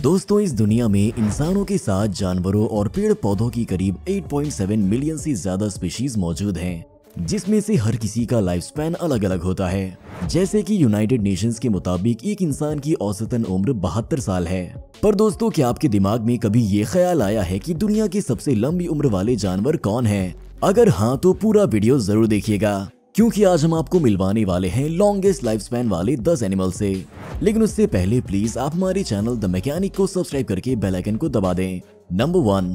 दोस्तों, इस दुनिया में इंसानों के साथ जानवरों और पेड़ पौधों की करीब 8.7 मिलियन से ज्यादा स्पीशीज मौजूद हैं, जिसमें से हर किसी का लाइफ स्पैन अलग अलग होता है। जैसे कि यूनाइटेड नेशंस के मुताबिक एक इंसान की औसतन उम्र 72 साल है। पर दोस्तों, क्या आपके दिमाग में कभी ये ख्याल आया है कि दुनिया के सबसे लंबी उम्र वाले जानवर कौन है? अगर हाँ, तो पूरा वीडियो जरूर देखिएगा, क्योंकि आज हम आपको मिलवाने वाले हैं लॉन्गेस्ट लाइफ स्पैन वाले 10 एनिमल से। लेकिन उससे पहले प्लीज आप हमारे चैनल द मैकेनिक को सब्सक्राइब करके बेल आइकन को दबा दें। नंबर 1,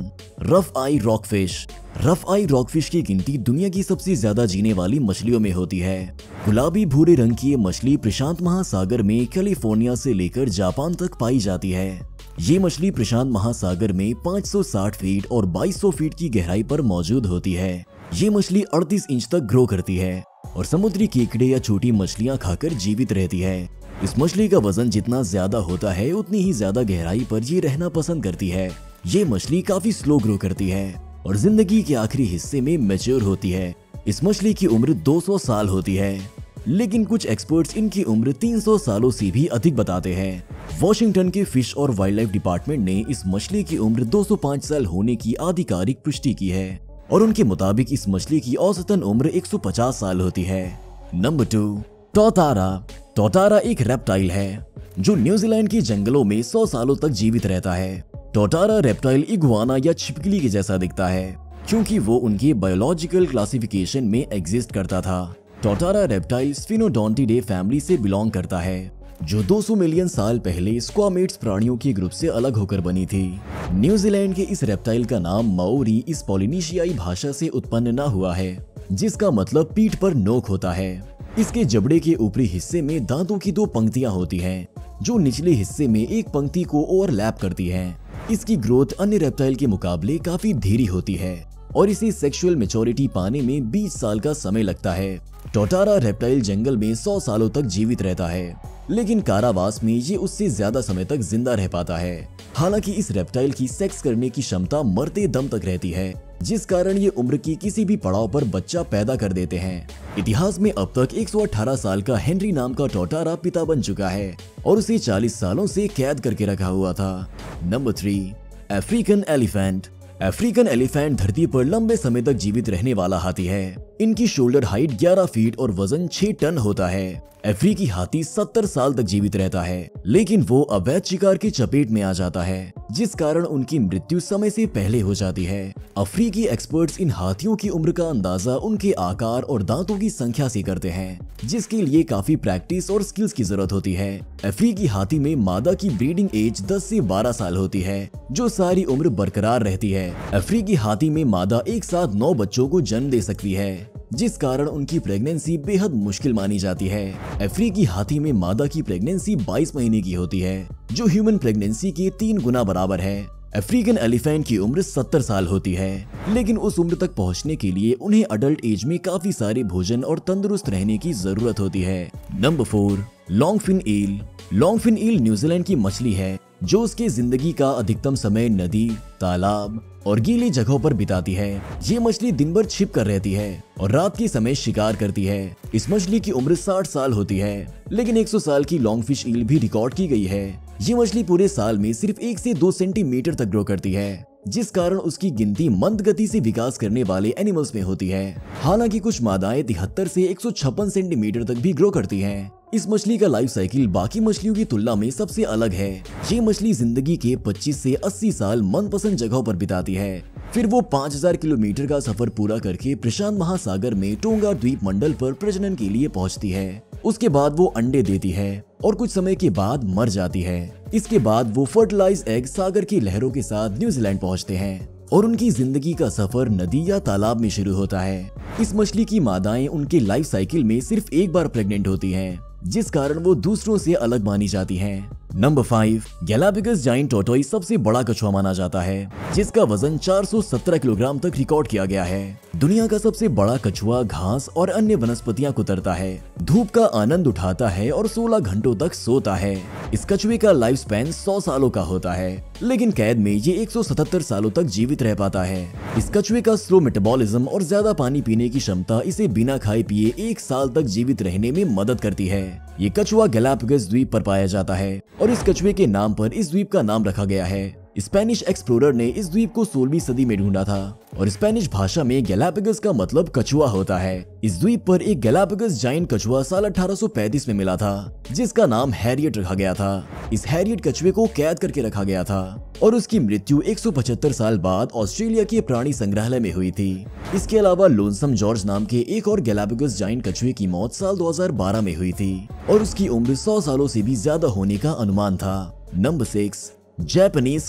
रफ आई रॉकफिश। रफ आई रॉकफिश की गिनती दुनिया की सबसे ज्यादा जीने वाली मछलियों में होती है। गुलाबी भूरे रंग की ये मछली प्रशांत महासागर में कैलिफोर्निया से लेकर जापान तक पाई जाती है। ये मछली प्रशांत महासागर में 560 फीट और 2200 फीट की गहराई पर मौजूद होती है। ये मछली 38 इंच तक ग्रो करती है और समुद्री केकड़े या छोटी मछलियां खाकर जीवित रहती है। इस मछली का वजन जितना ज्यादा होता है, उतनी ही ज्यादा गहराई पर ये रहना पसंद करती है। ये मछली काफी स्लो ग्रो करती है और जिंदगी के आखिरी हिस्से में मैच्योर होती है। इस मछली की उम्र 200 साल होती है, लेकिन कुछ एक्सपर्ट्स इनकी उम्र 300 सालों से भी अधिक बताते हैं। वॉशिंगटन के फिश और वाइल्ड लाइफ डिपार्टमेंट ने इस मछली की उम्र 205 साल होने की आधिकारिक पुष्टि की है और उनके मुताबिक इस मछली की औसतन उम्र 150 साल होती है। नंबर 2, टोटारा। टोटारा एक रेप्टाइल है जो न्यूजीलैंड के जंगलों में 100 सालों तक जीवित रहता है। टोटारा रेप्टाइल इगुआना या छिपकली के जैसा दिखता है, क्योंकि वो उनके बायोलॉजिकल क्लासिफिकेशन में एग्जिस्ट करता था। टोटारा रेप्टाइल स्फिनोडोंटिडे फैमिली से बिलोंग करता है, जो 200 मिलियन साल पहले स्क्वामेट्स प्राणियों के ग्रुप से अलग होकर बनी थी। न्यूजीलैंड के इस रेप्टाइल का नाम माओरी इस पॉलिनेशियाई भाषा से उत्पन्न न हुआ है, जिसका मतलब पीठ पर नोक होता है। इसके जबड़े के ऊपरी हिस्से में दांतों की 2 पंक्तियां होती हैं, जो निचले हिस्से में एक पंक्ति को ओवरलैप करती हैं। इसकी ग्रोथ अन्य रेप्टाइल के मुकाबले काफी धीरे होती है और इसे सेक्सुअल मैच्योरिटी पाने में 20 साल का समय लगता है। टोटारा रेप्टाइल जंगल में 100 सालों तक जीवित रहता है, लेकिन कारावास में ये उससे ज्यादा समय तक जिंदा रह पाता है। हालांकि इस रेप्टाइल की सेक्स करने की क्षमता मरते दम तक रहती है, जिस कारण ये उम्र की किसी भी पड़ाव पर बच्चा पैदा कर देते हैं। इतिहास में अब तक 118 साल का हेनरी नाम का टोटारा पिता बन चुका है और उसे 40 सालों से कैद करके रखा हुआ था। Number 3, African elephant. African elephant धरती पर लंबे समय तक जीवित रहने वाला हाथी है। इनकी शोल्डर हाइट 11 फीट और वजन 6 टन होता है। अफ्रीकी हाथी 70 साल तक जीवित रहता है, लेकिन वो अवैध शिकार की चपेट में आ जाता है, जिस कारण उनकी मृत्यु समय से पहले हो जाती है। अफ्रीकी एक्सपर्ट्स इन हाथियों की उम्र का अंदाजा उनके आकार और दांतों की संख्या से करते हैं, जिसके लिए काफी प्रैक्टिस और स्किल्स की जरूरत होती है। अफ्रीकी हाथी में मादा की ब्रीडिंग एज 10 से 12 साल होती है, जो सारी उम्र बरकरार रहती है। अफ्रीकी हाथी में मादा एक साथ 9 बच्चों को जन्म दे सकती है, जिस कारण उनकी प्रेगनेंसी बेहद मुश्किल मानी जाती है। अफ्रीकी हाथी में मादा की प्रेगनेंसी 22 महीने की होती है, जो ह्यूमन प्रेगनेंसी के 3 गुना बराबर है। अफ्रीकन एलिफेंट की उम्र 70 साल होती है, लेकिन उस उम्र तक पहुंचने के लिए उन्हें अडल्ट एज में काफी सारे भोजन और तंदुरुस्त रहने की जरूरत होती है। नंबर 4, लॉन्गफिन ईल। लॉन्गफिन ईल न्यूजीलैंड की मछली है, जो उसके जिंदगी का अधिकतम समय नदी, तालाब और गीली जगहों पर बिताती है। ये मछली दिन भर छिप कर रहती है और रात के समय शिकार करती है। इस मछली की उम्र 60 साल होती है, लेकिन 100 साल की लॉन्गफिश ईल भी रिकॉर्ड की गई है। ये मछली पूरे साल में सिर्फ 1 से 2 सेंटीमीटर तक ग्रो करती है, जिस कारण उसकी गिनती मंद गति से विकास करने वाले एनिमल्स में होती है। हालांकि कुछ मादाएं 73 से 156 सेंटीमीटर तक भी ग्रो करती हैं। इस मछली का लाइफ साइकिल बाकी मछलियों की तुलना में सबसे अलग है। ये मछली जिंदगी के 25 से 80 साल मनपसंद जगहों पर बिताती है, फिर वो 5000 किलोमीटर का सफर पूरा करके प्रशांत महासागर में टोंगा द्वीप मंडल पर प्रजनन के लिए पहुंचती है। उसके बाद वो अंडे देती है और कुछ समय के बाद मर जाती है। इसके बाद वो फर्टिलाइज एग सागर की लहरों के साथ न्यूजीलैंड पहुंचते हैं और उनकी जिंदगी का सफर नदी या तालाब में शुरू होता है। इस मछली की मादाएं उनके लाइफ साइकिल में सिर्फ एक बार प्रेग्नेंट होती हैं, जिस कारण वो दूसरों से अलग मानी जाती हैं। नंबर 5, गैलापागोस जायंट टॉर्टोइस सबसे बड़ा कछुआ माना जाता है, जिसका वजन 417 किलोग्राम तक रिकॉर्ड किया गया है। दुनिया का सबसे बड़ा कछुआ घास और अन्य वनस्पतियां कुतरता है, धूप का आनंद उठाता है और 16 घंटों तक सोता है। इस कछुए का लाइफ स्पैन 100 सालों का होता है, लेकिन कैद में ये 177 सालों तक जीवित रह पाता है। इस कछुए का स्लो मेटाबॉलिज्म और ज्यादा पानी पीने की क्षमता इसे बिना खाए पिए 1 साल तक जीवित रहने में मदद करती है। ये कछुआ गैलापागोस द्वीप पर पाया जाता है और इस कछुए के नाम पर इस द्वीप का नाम रखा गया है। स्पेनिश एक्सप्लोरर ने इस द्वीप को 16वीं सदी में ढूंढा था और स्पेनिश भाषा में गैलापागोस का मतलब कछुआ होता है। इस द्वीप पर एक गैलापागोस जायंट कछुआ साल 1835 में मिला था जिसका नाम हैरियट रखा गया था। इस हैरियट कछुए को कैद करके रखा गया था और उसकी मृत्यु 175 साल बाद ऑस्ट्रेलिया के प्राणी संग्रहालय में हुई थी। इसके अलावा लोनसम जॉर्ज नाम के एक और गैलापागोस जायंट कछुए की मौत साल 2012 में हुई थी और उसकी उम्र 100 सालों से भी ज्यादा होने का अनुमान था। नंबर 6, जापानीज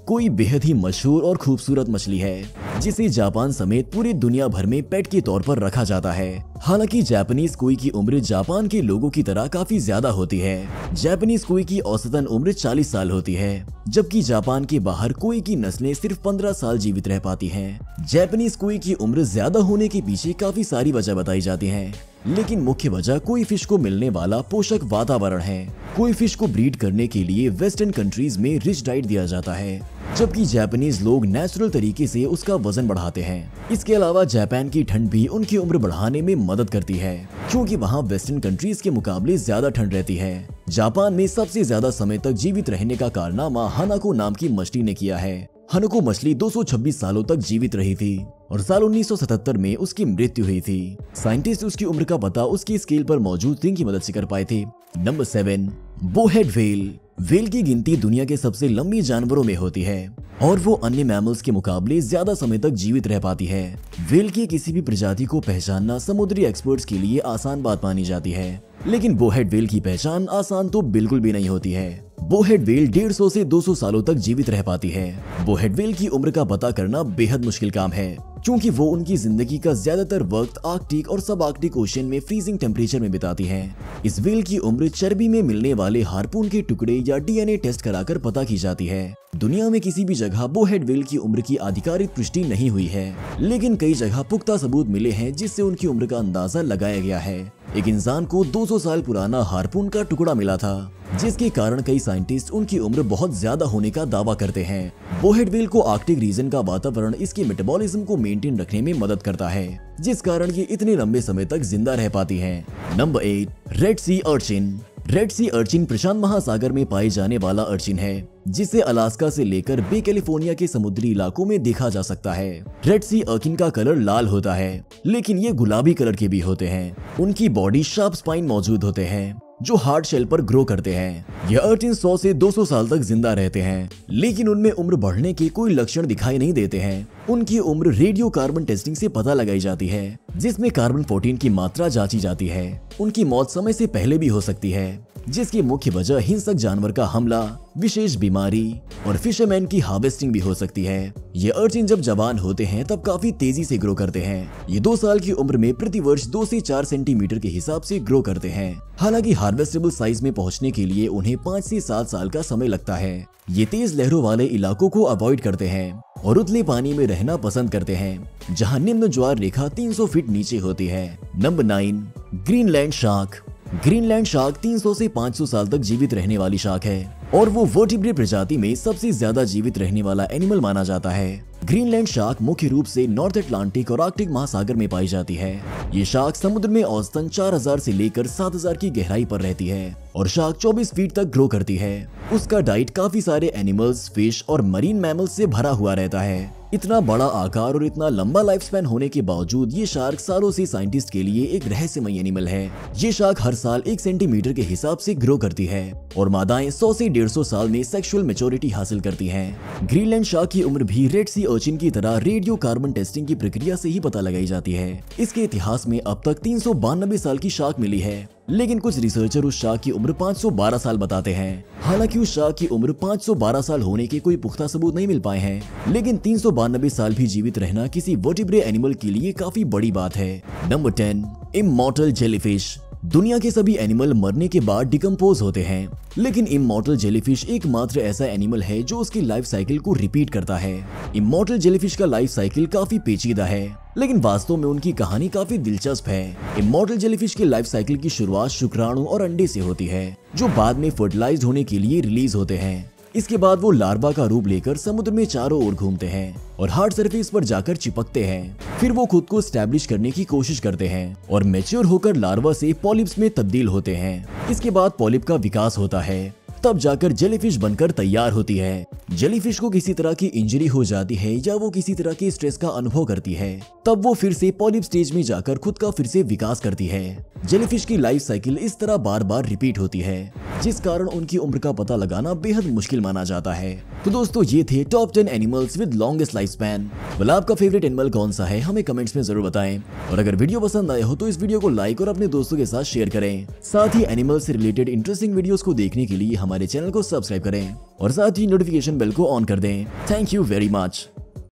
कोई बेहद ही मशहूर और खूबसूरत मछली है जिसे जापान समेत पूरी दुनिया भर में पेट के तौर पर रखा जाता है। हालांकि जापानीज कोई की उम्र जापान के लोगों की तरह काफी ज्यादा होती है। जापानीज कोई की औसतन उम्र 40 साल होती है, जबकि जापान के बाहर कोई की नस्लें सिर्फ 15 साल जीवित रह पाती हैं। जापानीज कोई की उम्र ज्यादा होने के पीछे काफी सारी वजह बताई जाती है, लेकिन मुख्य वजह कोई फिश को मिलने वाला पोषक वातावरण है। कोई फिश को ब्रीड करने के लिए वेस्टर्न कंट्रीज में रिच डाइट दिया जाता है, जबकि जापानीज लोग नेचुरल तरीके से उसका वजन बढ़ाते हैं। इसके अलावा जापान की ठंड भी उनकी उम्र बढ़ाने में मदद करती है, क्योंकि वहाँ वेस्टर्न कंट्रीज के मुकाबले ज्यादा ठंड रहती है। जापान में सबसे ज्यादा समय तक जीवित रहने का कारनामा हानाको नाम की मछली ने किया है। हानाको मछली 226 सालों तक जीवित रही थी और साल 1977 में उसकी मृत्यु हुई थी। साइंटिस्ट उसकी उम्र का पता उसकी स्केल पर मौजूद रिंग की मदद से कर पाए थे। Number 7, bowhead whale. व्हेल की गिनती दुनिया के सबसे लंबी जानवरों में होती है और वो अन्य मैमल्स के मुकाबले ज्यादा समय तक जीवित रह पाती है। व्हेल की किसी भी प्रजाति को पहचानना समुद्री एक्सपर्ट्स के लिए आसान बात मानी जाती है, लेकिन बोहेड व्हेल की पहचान आसान तो बिल्कुल भी नहीं होती है। बोहेड व्हेल 150 से 200 सालों तक जीवित रह पाती है। बोहेड व्हेल की उम्र का पता करना बेहद मुश्किल काम है, क्योंकि वो उनकी जिंदगी का ज्यादातर वक्त आर्कटिक और सब आर्कटिक ओशन में फ्रीजिंग टेम्परेचर में बिताती हैं। इस व्हेल की उम्र चर्बी में मिलने वाले हार्पून के टुकड़े या डीएनए टेस्ट कराकर पता की जाती है। दुनिया में किसी भी जगह बोहेड व्हेल की उम्र की आधिकारिक पुष्टि नहीं हुई है, लेकिन कई जगह पुख्ता सबूत मिले हैं जिससे उनकी उम्र का अंदाजा लगाया गया है। एक इंसान को 200 साल पुराना हार्पून का टुकड़ा मिला था, जिसके कारण कई साइंटिस्ट उनकी उम्र बहुत ज्यादा होने का दावा करते हैं। बोहेड व्हेल को आर्कटिक रीजन का वातावरण इसके मेटाबॉलिज्म को मेंटेन रखने में मदद करता है, जिस कारण ये इतने लंबे समय तक जिंदा रह पाती हैं। Number 8, red sea urchin. Red sea urchin प्रशांत महासागर में पाए जाने वाला अर्चिन है, जिसे अलास्का से लेकर बे कैलिफोर्निया के समुद्री इलाकों में देखा जा सकता है। रेड सी अर्चिन का कलर लाल होता है, लेकिन ये गुलाबी कलर के भी होते हैं। उनकी बॉडी शार्प स्पाइन मौजूद होते हैं जो हार्ड शेल पर ग्रो करते हैं। यह अर्चिन 100 से 200 साल तक जिंदा रहते हैं, लेकिन उनमें उम्र बढ़ने के कोई लक्षण दिखाई नहीं देते हैं। उनकी उम्र रेडियो कार्बन टेस्टिंग से पता लगाई जाती है, जिसमें कार्बन 14 की मात्रा जांची जाती है। उनकी मौत समय से पहले भी हो सकती है, जिसकी मुख्य वजह हिंसक जानवर का हमला, विशेष बीमारी और फिशरमैन की हार्वेस्टिंग भी हो सकती है। ये अर्चिन जब जवान होते हैं तब काफी तेजी से ग्रो करते हैं। ये 2 साल की उम्र में प्रति वर्ष 2 से 4 सेंटीमीटर के हिसाब से ग्रो करते हैं। हालांकि हार्वेस्टेबल साइज में पहुंचने के लिए उन्हें 5 से 7 साल का समय लगता है। ये तेज लहरों वाले इलाकों को अवॉइड करते हैं और उतले पानी में रहना पसंद करते हैं, जहां निम्न ज्वार रेखा 300 फीट नीचे होती है। Number 9, Greenland shark. Greenland shark 300 से 500 साल तक जीवित रहने वाली शार्क है और वो वर्टिब्रेट प्रजाति में सबसे ज्यादा जीवित रहने वाला एनिमल माना जाता है। ग्रीनलैंड शार्क मुख्य रूप से नॉर्थ अटलांटिक और आर्कटिक महासागर में पाई जाती है। ये शार्क समुद्र में औसतन 4000 से लेकर 7000 की गहराई पर रहती है और शार्क 24 फीट तक ग्रो करती है। उसका डाइट काफी सारे एनिमल्स, फिश और मरीन मैमल्स से भरा हुआ रहता है। इतना बड़ा आकार और इतना लंबा लाइफ स्पैन होने के बावजूद ये शार्क सालों से साइंटिस्ट के लिए एक रहस्यमय एनिमल है। ये शार्क हर साल 1 सेंटीमीटर के हिसाब से ग्रो करती है और मादाएं 100 से 150 साल में सेक्सुअल मैच्योरिटी हासिल करती हैं। ग्रीनलैंड शार्क की उम्र भी रेड सी अर्चिन की तरह रेडियो कार्बन टेस्टिंग की प्रक्रिया से ही पता लगाई जाती है। इसके इतिहास में अब तक 392 साल की शार्क मिली है, लेकिन कुछ रिसर्चर उस शार्क की उम्र 512 साल बताते हैं। हालांकि उस शार्क की उम्र 512 साल होने के कोई पुख्ता सबूत नहीं मिल पाए हैं, लेकिन 392 साल भी जीवित रहना किसी वर्टिब्रेट एनिमल के लिए काफी बड़ी बात है। Number 10, immortal jellyfish. दुनिया के सभी एनिमल मरने के बाद डिकम्पोज होते हैं, लेकिन इमॉर्टल जेलीफिश एकमात्र ऐसा एनिमल है जो उसकी लाइफ साइकिल को रिपीट करता है। इमॉर्टल जेलीफिश का लाइफ साइकिल काफी पेचीदा है, लेकिन वास्तव में उनकी कहानी काफी दिलचस्प है। इमॉर्टल जेलीफिश के लाइफ साइकिल की शुरुआत शुक्राणु और अंडे से होती है, जो बाद में फर्टिलाइज्ड होने के लिए रिलीज होते हैं। इसके बाद वो लार्वा का रूप लेकर समुद्र में चारों ओर घूमते हैं और हार्ड सरफेस पर जाकर चिपकते हैं। फिर वो खुद को एस्टैब्लिश करने की कोशिश करते हैं और मैच्योर होकर लार्वा से पॉलिप्स में तब्दील होते हैं। इसके बाद पॉलिप का विकास होता है तब जाकर जेलीफिश बनकर तैयार होती है। जेलीफिश को किसी तरह की इंजरी हो जाती है या वो किसी तरह के स्ट्रेस का अनुभव करती है, तब वो फिर से पॉलिप स्टेज में जाकर खुद का फिर से विकास करती है। जेलीफिश की लाइफ साइकिल इस तरह बार बार रिपीट होती है, जिस कारण उनकी उम्र का पता लगाना बेहद मुश्किल माना जाता है। तो दोस्तों, ये थे top 10 animals with longest life span. well, आपका फेवरेट एनिमल कौन सा है हमें कमेंट्स में जरूर बताएं। और अगर वीडियो पसंद आए हो तो इस वीडियो को लाइक और अपने दोस्तों के साथ शेयर करें। साथ ही एनिमल से रिलेटेड इंटरेस्टिंग वीडियोस को देखने के लिए हमारे चैनल को सब्सक्राइब करें और साथ ही नोटिफिकेशन बेल को ऑन कर दें। Thank you very much.